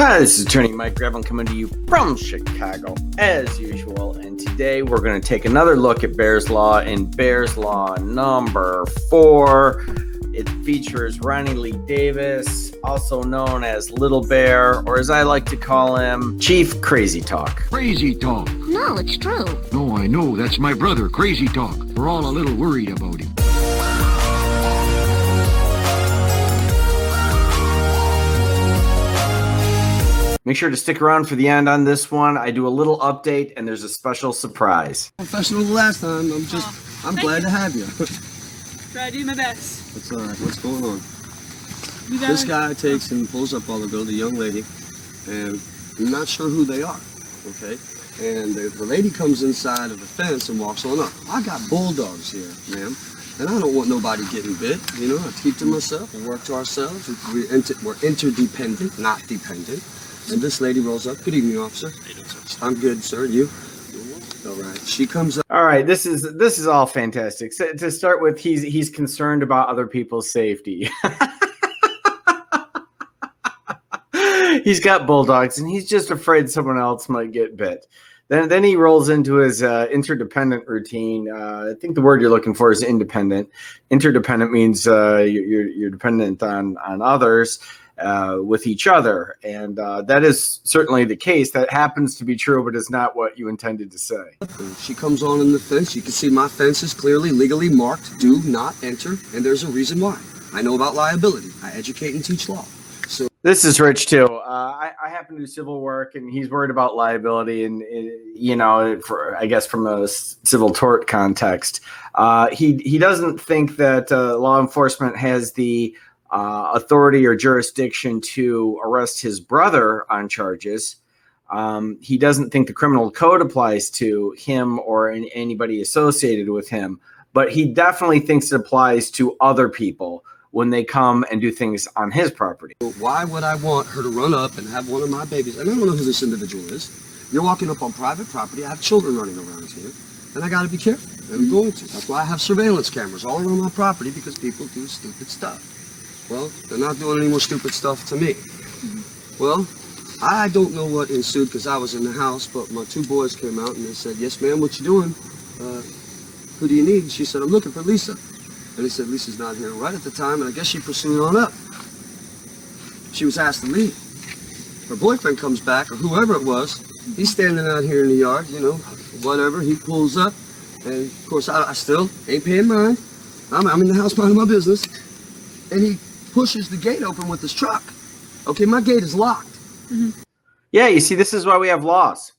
Hi, this is Attorney Mike Grevin coming to you from Chicago, as usual. And today we're going to take another look at Bears Law in Bears Law number 4. It features Ronnie Lee Davis, also known as Little Bear, or as I like to call him, Chief Crazy Talk. Crazy Talk. No, it's true. No, I know. That's my brother, Crazy Talk. We're all a little worried about him. Make sure to stick around for the end on this one. I do a little update, and there's a special surprise. Professional the last time. I'm glad to have you. Try to do my best. That's all right. What's going on? This guy takes and pulls up while ago the young lady, and I'm not sure who they are, okay? And the lady comes inside of the fence and walks on up. I got bulldogs here, ma'am, and I don't want nobody getting bit. You know, I keep to myself and work to ourselves. We're interdependent, not dependent. And this lady rolls up. Good evening, officer. I'm good, sir. You? All right. She comes up. All right. This is all fantastic. So to start with, he's concerned about other people's safety. He's got bulldogs, and he's just afraid someone else might get bit. Then he rolls into his interdependent routine. I think the word you're looking for is independent. Interdependent means you're dependent on others. With each other, and that is certainly the case. That happens to be true, but is not what you intended to say. She comes on in the fence. You can see my fence is clearly legally marked, do not enter, and there's a reason why. I know about liability. I educate and teach law. So this is Rich too. I happen to do civil work, and he's worried about liability, and I guess from a civil tort context, he doesn't think that law enforcement has the authority or jurisdiction to arrest his brother on charges. He doesn't think the criminal code applies to him or anybody associated with him, but he definitely thinks it applies to other people when they come and do things on his property. Why would I want her to run up and have one of my babies? And I don't know who this individual is. You're walking up on private property. I have children running around here, and I got to be careful. And I'm going to. That's why I have surveillance cameras all around my property, because people do stupid stuff. Well, they're not doing any more stupid stuff to me. Well, I don't know what ensued because I was in the house, but my 2 boys came out and they said, "Yes, ma'am, what you doing? Who do you need?" And she said, "I'm looking for Lisa." And they said, "Lisa's not here right at the time," and I guess she pursued on up. She was asked to leave. Her boyfriend comes back, or whoever it was. He's standing out here in the yard, whatever. He pulls up, and of course, I still ain't paying mind. I'm in the house minding my business. And he pushes the gate open with his truck. Okay, my gate is locked. Mm-hmm. Yeah, you see, this is why we have laws.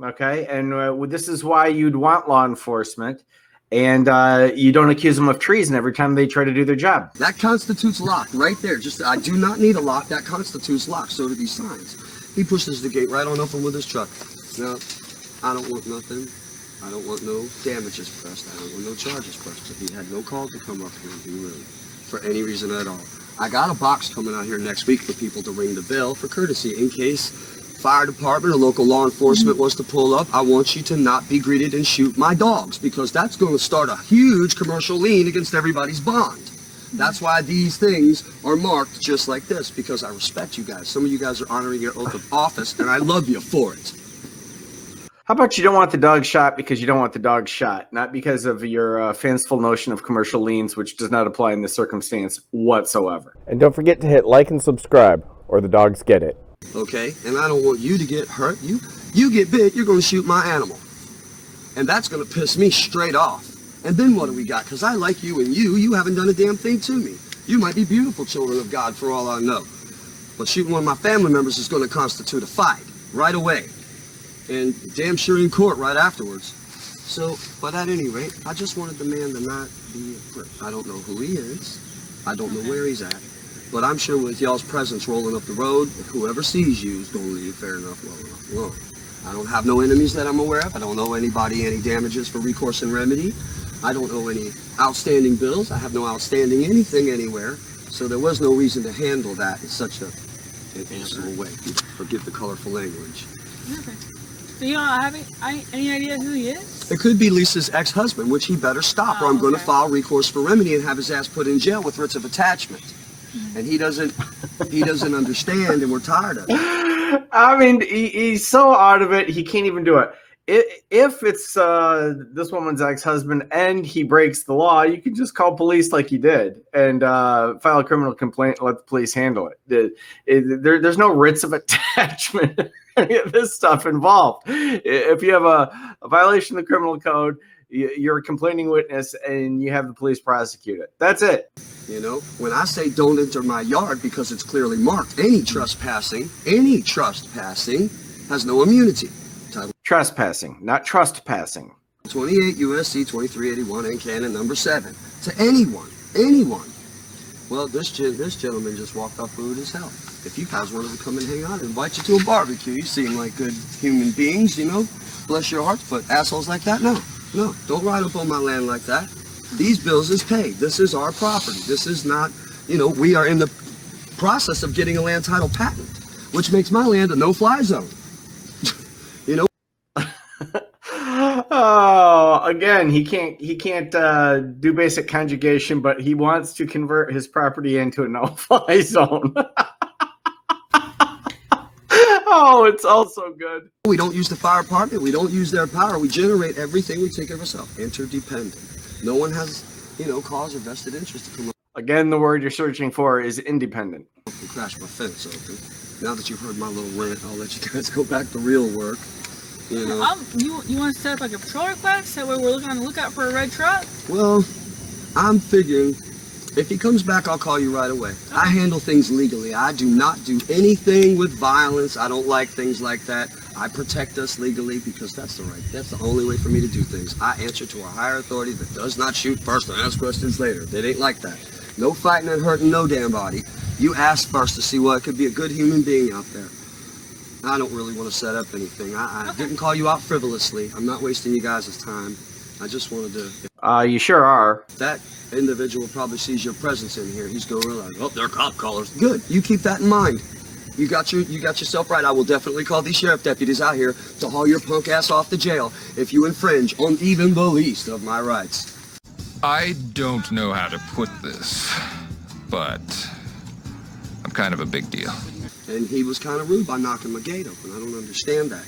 Okay, and this is why you'd want law enforcement, and you don't accuse them of treason every time they try to do their job. That constitutes lock right there. I do not need a lock. That constitutes lock. So do these signs. He pushes the gate right on open with his truck. Now, I don't want nothing. I don't want no damages pressed. I don't want no charges pressed. If he had no call to come up here and be rude for any reason at all. I got a box coming out here next week for people to ring the bell for courtesy in case fire department or local law enforcement was to pull up. I want you to not be greeted and shoot my dogs, because that's going to start a huge commercial lien against everybody's bond. That's why these things are marked just like this, because I respect you guys. Some of you guys are honoring your oath of office, and I love you for it. How about you don't want the dog shot because you don't want the dog shot, not because of your fanciful notion of commercial liens, which does not apply in this circumstance whatsoever. And don't forget to hit like and subscribe, or the dogs get it. Okay, and I don't want you to get hurt. You get bit, you're going to shoot my animal. And that's going to piss me straight off. And then what do we got? Because I like you, and you haven't done a damn thing to me. You might be beautiful children of God for all I know. But shooting one of my family members is going to constitute a fight right away. And damn sure in court right afterwards. So, but at any rate, I just wanted the man to not be hurt. I don't know who he is. I don't know where he's at. But I'm sure with y'all's presence rolling up the road, whoever sees you is going to leave you fair enough, well enough alone. I don't have no enemies that I'm aware of. I don't owe anybody any damages for recourse and remedy. I don't owe any outstanding bills. I have no outstanding anything anywhere. So there was no reason to handle that in such an amicable way. Forgive the colorful language. Okay. So you don't have any idea who he is? It could be Lisa's ex-husband, which he better stop, or I'm going to file recourse for remedy and have his ass put in jail with writs of attachment. And he doesn't understand, and we're tired of it. I mean, he's so out of it, he can't even do it. If it's this woman's ex-husband and he breaks the law, you can just call police like he did and file a criminal complaint and let the police handle it. There's no writs of attachment, any of this stuff involved. If you have a violation of the criminal code, you're a complaining witness and you have the police prosecute it. That's it. You know, when I say don't enter my yard because it's clearly marked, any trespassing has no immunity. Title Trespassing, not trust passing. 28 USC 2381 and canon number 7. To anyone. Well, this gentleman just walked off rude as hell. If you guys wanted to come and hang out and invite you to a barbecue, you seem like good human beings, you know. Bless your hearts, but assholes like that, no, don't ride up on my land like that. These bills is paid. This is our property. This is not, you know, we are in the process of getting a land title patent, which makes my land a no-fly zone. You know. Oh, again, he can't do basic conjugation, but he wants to convert his property into a no-fly zone. Oh, it's all so good. We don't use the fire department. We don't use their power. We generate everything. We take care of ourselves. Interdependent. No one has, you know, cause or vested interest to come up. Again, the word you're searching for is independent. And crash my fence open. Now that you've heard my little rant, I'll let you guys go back to real work. You know. You want to set up like a patrol request that way we're looking on the lookout for a red truck? Well, I'm figuring if he comes back, I'll call you right away. Okay. I handle things legally. I do not do anything with violence. I don't like things like that. I protect us legally because that's the only way for me to do things. I answer to a higher authority that does not shoot first and ask questions later. It ain't like that. No fighting and hurting no damn body. You ask first to see what could be a good human being out there. I don't really want to set up anything. I didn't call you out frivolously. I'm not wasting you guys' time. I just wanted to... You sure are. That individual probably sees your presence in here. He's going to realize, oh, they're cop callers. Good. You keep that in mind. You got yourself right. I will definitely call these sheriff deputies out here to haul your punk ass off to jail if you infringe on even the least of my rights. I don't know how to put this, but I'm kind of a big deal. And he was kind of rude by knocking my gate open. I don't understand that.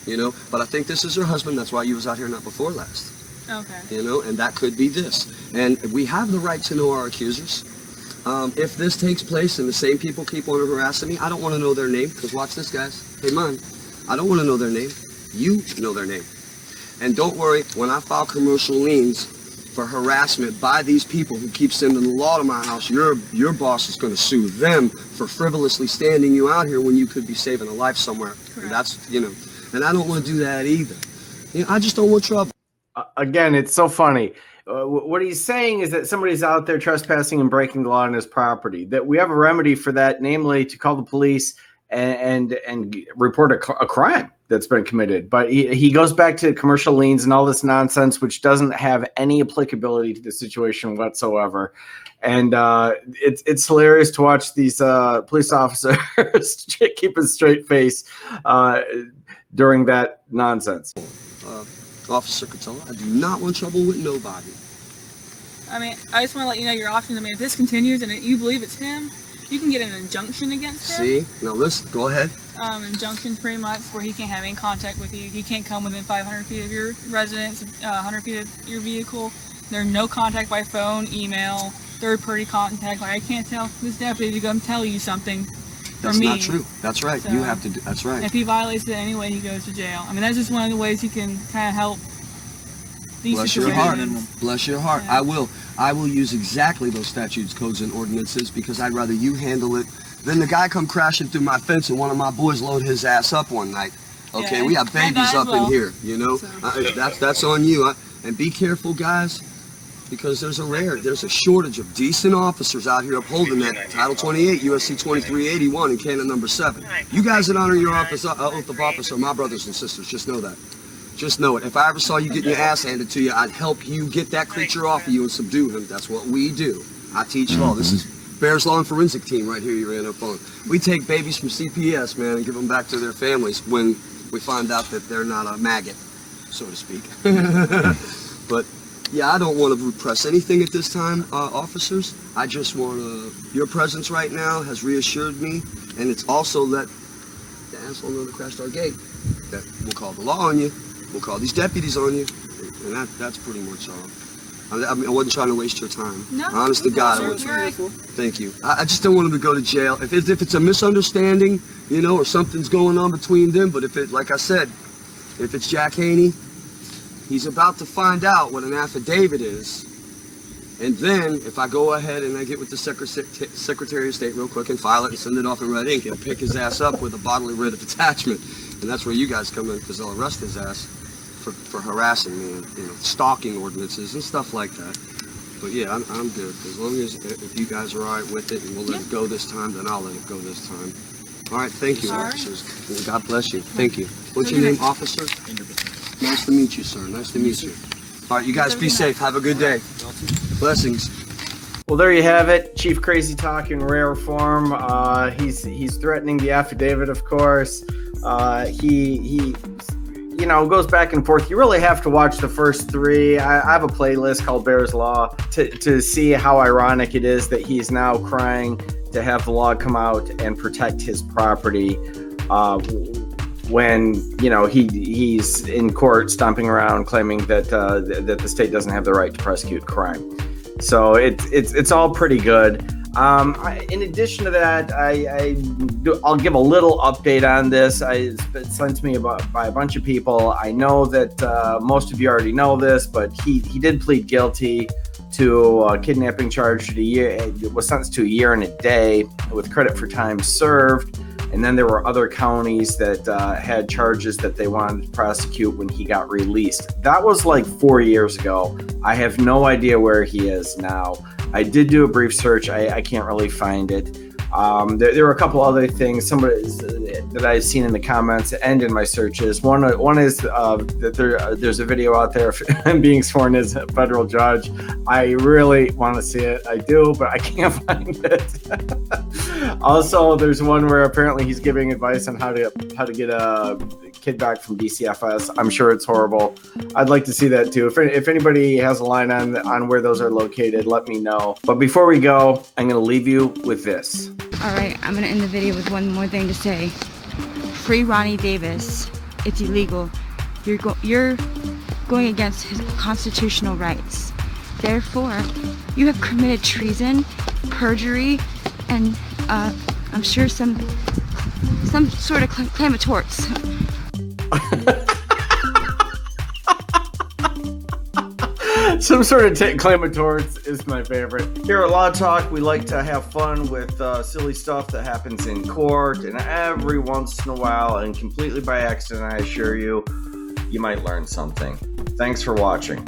You know, but I think this is her husband. That's why you was out here not before last. Okay. You know, and that could be this. And we have the right to know our accusers. If this takes place and the same people keep on harassing me, I don't want to know their name, because watch this, guys. Hey, man, I don't want to know their name. You know their name. And don't worry, when I file commercial liens for harassment by these people who keep sending the law to my house, your boss is going to sue them for frivolously standing you out here when you could be saving a life somewhere. And that's, you know, and I don't want to do that either. You know, I just don't want trouble. Again, it's so funny. What he's saying is that somebody's out there trespassing and breaking the law on his property, that we have a remedy for that, namely to call the police and report a crime that's been committed. But he goes back to commercial liens and all this nonsense, which doesn't have any applicability to the situation whatsoever. And it's hilarious to watch these police officers keep a straight face during that nonsense. Officer Catella, I do not want trouble with nobody. I mean, I just want to let you know your options. I mean, if this continues and you believe it's him, you can get an injunction against him. See? Now listen, go ahead. Injunction pretty much where he can't have any contact with you. He can't come within 500 feet of your residence, 100 feet of your vehicle. There's no contact by phone, email, third-party contact. Like, I can't tell this deputy to come tell you something. That's not true. That's right. So, you have to do. That's right. If he violates it anyway, he goes to jail. I mean, that's just one of the ways he can kind of help these Bless situations. your heart. Bless your heart. Yeah. I will use exactly those statutes, codes, and ordinances because I'd rather you handle it than the guy come crashing through my fence and one of my boys load his ass up one night. Okay, yeah, we have babies up in here, you know. So. That's on you. And be careful, guys. Because there's a shortage of decent officers out here upholding that Title 28, USC 2381, and canon number 7. You guys that honor your oath of office are my brothers and sisters. Just know that. Just know it. If I ever saw you getting your ass handed to you, I'd help you get that creature off of you and subdue him. That's what we do. I teach law. This is Bears Law and Forensic Team right here you ran up on. We take babies from CPS, man, and give them back to their families when we find out that they're not a maggot, so to speak. But yeah, I don't want to repress anything at this time, officers. I just want to... Your presence right now has reassured me, and it's also let asshole know to crash our gate, that we'll call the law on you. We'll call these deputies on you. And that's pretty much all. I mean, I wasn't trying to waste your time. No. Honest to God, I wasn't. Thank you. I just don't want him to go to jail. If it's a misunderstanding, you know, or something's going on between them, but if it, like I said, if it's Jack Haney, he's about to find out what an affidavit is. And then, if I go ahead and I get with the Secretary of State real quick and file it and send it off in red ink and pick his ass up with a bodily writ of attachment. And that's where you guys come in, because they'll arrest his ass for harassing me and, you know, stalking ordinances and stuff like that. But yeah, I'm good. As long as if you guys are all right with it and we'll let it go this time, then I'll let it go this time. All right, thank you, officers. Well, God bless you. Thank you. What's your name, officer? Nice to meet you, sir. Nice to meet you. All right, you guys be safe. Have a good day. Blessings. Well, there you have it. Chief Crazy Talk in rare form. He's threatening the affidavit, of course. He you know, goes back and forth. You really have to watch the first three. I have a playlist called Bear's Law to see how ironic it is that he's now crying to have the law come out and protect his property when, you know, he's in court stomping around claiming that the state doesn't have the right to prosecute crime. So it's all pretty good. In addition to that, I'll give a little update on this. It's been sent to me by a bunch of people. I know that most of you already know this, but he did plead guilty to a kidnapping charge. It was sentenced to a year and a day with credit for time served. And then there were other counties that had charges that they wanted to prosecute when he got released. That was like 4 years ago. I have no idea where he is now. I did do a brief search. I can't really find it. There were a couple other things that I've seen in the comments and in my searches. One is that there's a video out there of him being sworn as a federal judge. I really want to see it. I do, but I can't find it. Also, there's one where apparently he's giving advice on how to get a kid back from DCFS. I'm sure it's horrible. I'd like to see that too. If anybody has a line on where those are located, let me know. But before we go, I'm going to leave you with this. All right, I'm going to end the video with one more thing to say. Free Ronnie Davis. It's illegal. You're going against his constitutional rights. Therefore, you have committed treason, perjury, and I'm sure some sort of claim of torts. Some sort of claim of torts is my favorite. Here at Law Talk, we like to have fun with silly stuff that happens in court, and every once in a while, and completely by accident, I assure you, you might learn something. Thanks for watching.